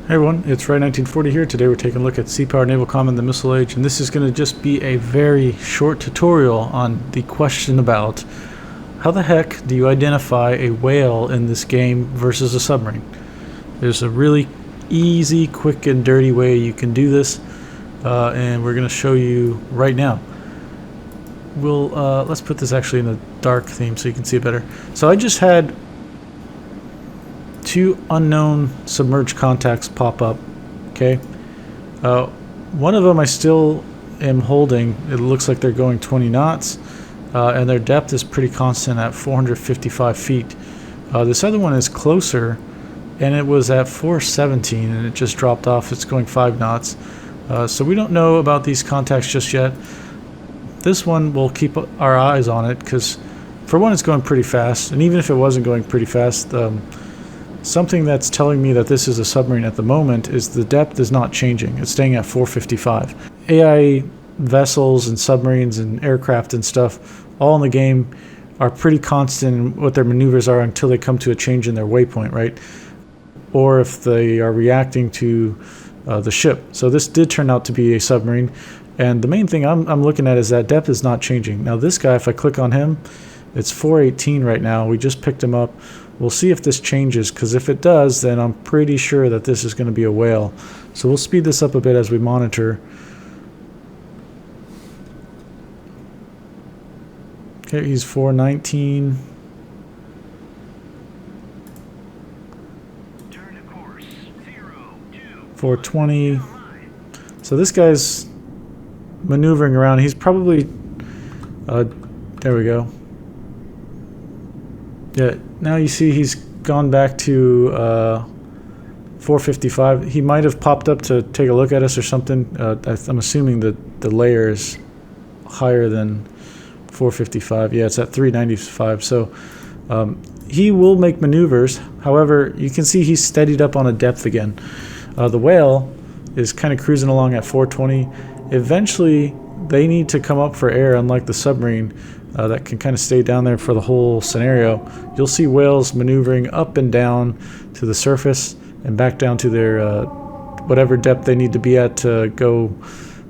Hey everyone, it's Ray 1940 here. Today we're taking a look at Sea-Powered Naval Command in the Missile Age, and this is going to just be a very short tutorial on the question about how the heck do you identify a whale in this game versus a submarine. There's a really easy, quick, and dirty way you can do this, and we're going to show you right now. Let's put this actually in a dark theme so you can see it better. So I just had two unknown submerged contacts pop up. Okay, one of them I still am holding. It looks like they're going 20 knots, and their depth is pretty constant at 455 feet. This other one is closer, and it was at 417, and it just dropped off. It's going 5 knots. So we don't know about these contacts just yet. This one, we'll keep our eyes on it because, for one, it's going pretty fast, and even if it wasn't going pretty fast, something that's telling me that this is a submarine at the moment is the depth is not changing. It's staying at 455. AI vessels and submarines and aircraft and stuff all in the game are pretty constant in what their maneuvers are until they come to a change in their waypoint, right? Or if they are reacting to the ship. So this did turn out to be a submarine, and the main thing I'm looking at is that depth is not changing. Now this guy, if I click on him, it's 418 right now. We just picked him up. We'll see if this changes, because if it does, then I'm pretty sure that this is going to be a whale. So we'll speed this up a bit as we monitor. Okay, he's 419. Turn to course 420. So this guy's maneuvering around. He's probably there we go. Yeah, now you see he's gone back to 455. He might have popped up to take a look at us or something. I'm assuming that the layer is higher than 455. Yeah, it's at 395. So he will make maneuvers. However, you can see he's steadied up on a depth again. The whale is kind of cruising along at 420. Eventually, they need to come up for air, unlike the submarine. That can kind of stay down there for the whole scenario. You'll see whales maneuvering up and down to the surface and back down to their whatever depth they need to be at to go.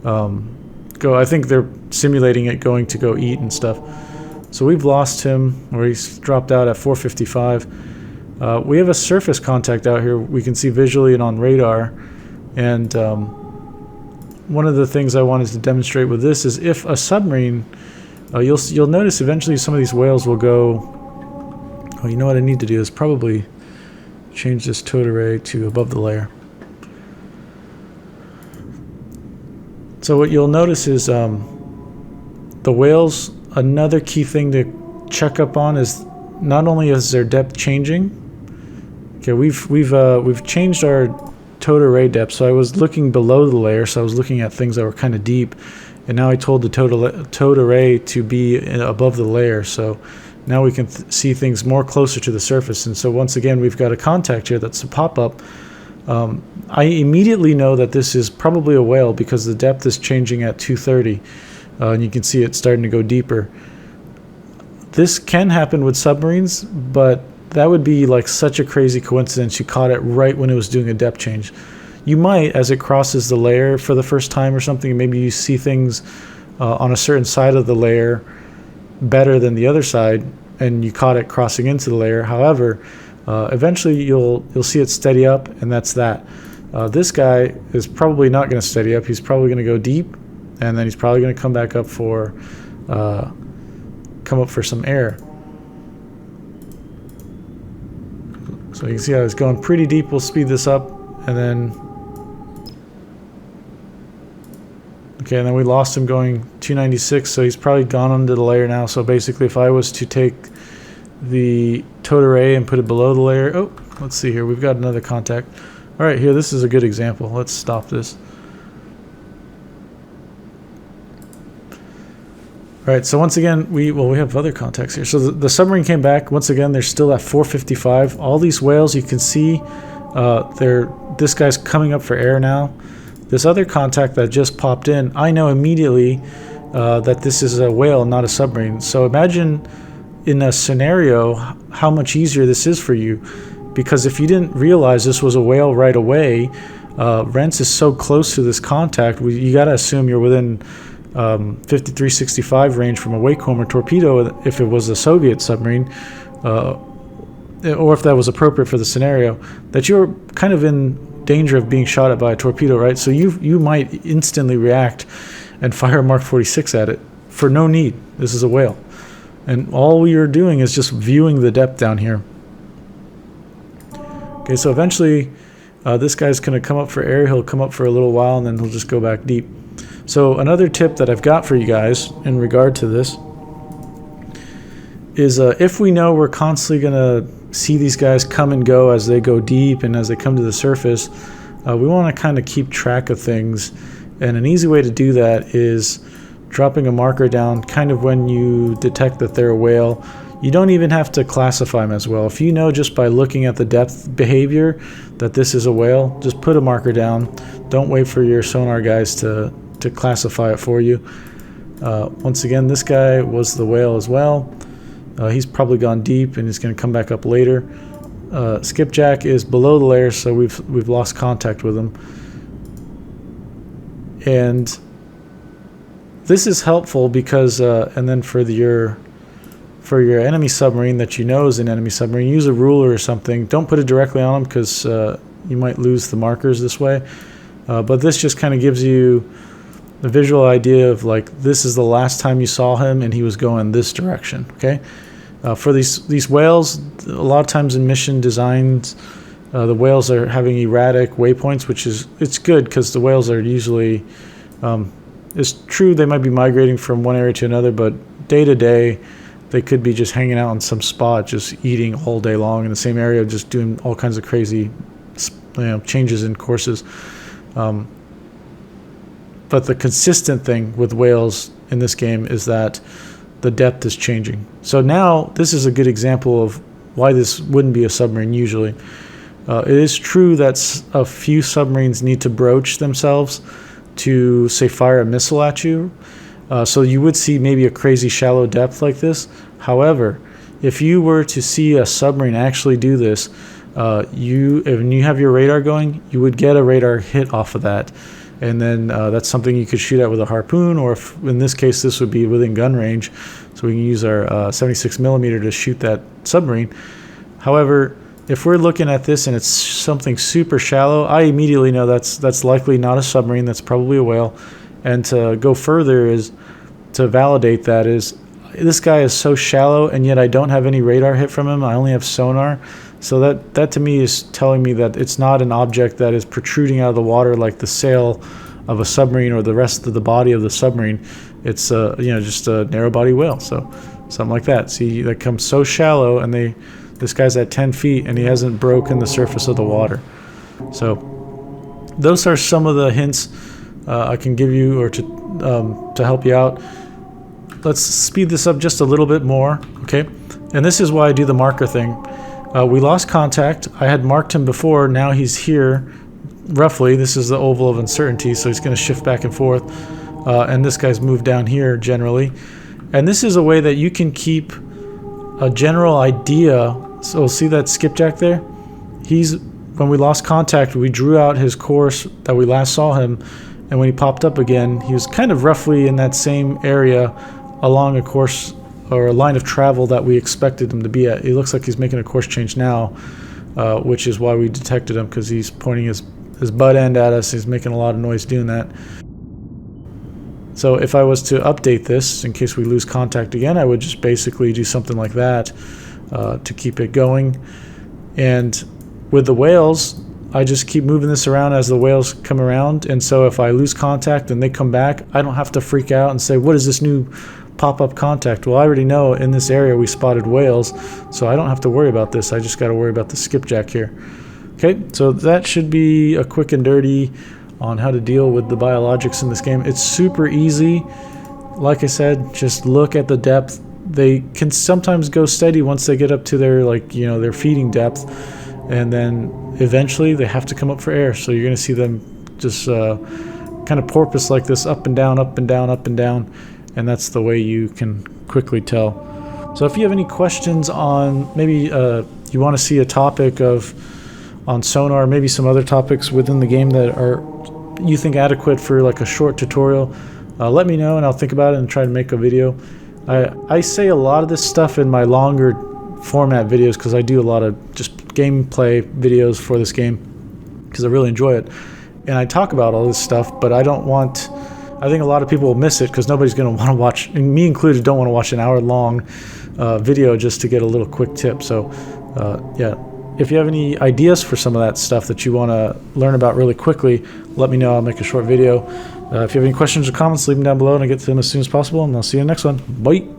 I think they're simulating it going to go eat and stuff. So we've lost him, or he's dropped out at 455. We have a surface contact out here. We can see visually and on radar. And one of the things I wanted to demonstrate with this is if a submarine. You'll notice eventually some of these whales will go. Oh, you know what I need to do is probably change this towed array to above the layer. So what you'll notice is the whales. Another key thing to check up on is not only is their depth changing. Okay, we've changed our towed array depth. So I was looking below the layer, so I was looking at things that were kind of deep. And now I told the towed array to be above the layer, so now we can see things more closer to the surface. And so once again, we've got a contact here that's a pop-up. I immediately know that this is probably a whale because the depth is changing at 230, and you can see it starting to go deeper. This can happen with submarines, but that would be like such a crazy coincidence. You caught it right when it was doing a depth change. You might, as it crosses the layer for the first time or something, maybe you see things on a certain side of the layer better than the other side, and you caught it crossing into the layer. However, eventually you'll see it steady up, and that's that. This guy is probably not going to steady up. He's probably going to go deep, and then he's probably going to come back up for some air. So you can see I was going pretty deep. We'll speed this up, and then. Okay, and then we lost him going 296, so he's probably gone under the layer now. So basically, if I was to take the towed array and put it below the layer... Oh, let's see here. We've got another contact. All right, here, this is a good example. Let's stop this. All right, so once again, we have other contacts here. So the submarine came back. Once again, they're still at 455. All these whales, you can see, this guy's coming up for air now. This other contact that just popped in, I know immediately that this is a whale, not a submarine. So imagine in a scenario how much easier this is for you, because if you didn't realize this was a whale right away, Rents is so close to this contact, you got to assume you're within 5365 range from a Wakehome or torpedo if it was a Soviet submarine, or if that was appropriate for the scenario, that you're kind of in danger of being shot at by a torpedo, right? So you might instantly react and fire a Mark 46 at it for no need. This is a whale. And all you're doing is just viewing the depth down here. Okay, so eventually this guy's going to come up for air. He'll come up for a little while and then he'll just go back deep. So another tip that I've got for you guys in regard to this is if we know we're constantly going to see these guys come and go as they go deep and as they come to the surface, we want to kind of keep track of things. And an easy way to do that is dropping a marker down kind of when you detect that they're a whale. You don't even have to classify them as well. If you know just by looking at the depth behavior that this is a whale, just put a marker down. Don't wait for your sonar guys to classify it for you. Once again, this guy was the whale as well. He's probably gone deep and he's going to come back up later. Skipjack is below the layer, so we've lost contact with him. And this is helpful because, and then for your enemy submarine that you know is an enemy submarine, use a ruler or something. Don't put it directly on them because you might lose the markers this way. But this just kind of gives you the visual idea of like, this is the last time you saw him and he was going this direction, okay? For these whales, a lot of times in mission designs, the whales are having erratic waypoints, which it's good because the whales are usually, it's true they might be migrating from one area to another, but day to day, they could be just hanging out in some spot, just eating all day long in the same area, just doing all kinds of crazy changes in courses. But the consistent thing with whales in this game is that the depth is changing. So now this is a good example of why this wouldn't be a submarine usually. It is true that a few submarines need to broach themselves to, say, fire a missile at you. So you would see maybe a crazy shallow depth like this. However, if you were to see a submarine actually do this, when you have your radar going, you would get a radar hit off of that. And then that's something you could shoot at with a harpoon, or if, in this case, this would be within gun range. So we can use our 76 millimeter to shoot that submarine. However, if we're looking at this and it's something super shallow, I immediately know that's likely not a submarine. That's probably a whale. And to go further is to validate that is this guy is so shallow and yet I don't have any radar hit from him. I only have sonar. So that to me is telling me that it's not an object that is protruding out of the water like the sail of a submarine or the rest of the body of the submarine. It's just a narrow body whale. So something like that. See, that comes so shallow and this guy's at 10 feet and he hasn't broken the surface of the water. So those are some of the hints I can give you or to help you out. Let's speed this up just a little bit more, okay? And this is why I do the marker thing. We lost contact. I had marked him before. Now he's here, roughly. This is the oval of uncertainty, so he's going to shift back and forth. And this guy's moved down here generally. And this is a way that you can keep a general idea. So see that skipjack there? When we lost contact, we drew out his course that we last saw him. And when he popped up again, he was kind of roughly in that same area along a course or a line of travel that we expected him to be at. It looks like he's making a course change now, which is why we detected him, because he's pointing his butt end at us. He's making a lot of noise doing that. So if I was to update this in case we lose contact again, I would just basically do something like that to keep it going. And with the whales, I just keep moving this around as the whales come around. And so if I lose contact and they come back, I don't have to freak out and say, what is this new pop-up contact? Well, I already know in this area we spotted whales, so I don't have to worry about this. I just got to worry about the skipjack here. Okay, so that should be a quick and dirty on how to deal with the biologics in this game. It's super easy. Like I said, just look at the depth. They can sometimes go steady once they get up to their their feeding depth, and then eventually they have to come up for air. So you're going to see them just kind of porpoise like this, up and down, up and down, up and down. And that's the way you can quickly tell. So if you have any questions on maybe you want to see a topic on sonar, maybe some other topics within the game that are you think adequate for like a short tutorial, let me know and I'll think about it and try to make a video. I say a lot of this stuff in my longer format videos because I do a lot of just gameplay videos for this game because I really enjoy it, and I talk about all this stuff, but I think a lot of people will miss it because nobody's going to want to watch, and me included, don't want to watch an hour-long video just to get a little quick tip. So yeah, if you have any ideas for some of that stuff that you want to learn about really quickly, let me know. I'll make a short video. If you have any questions or comments, leave them down below and I'll get to them as soon as possible, and I'll see you in the next one. Bye!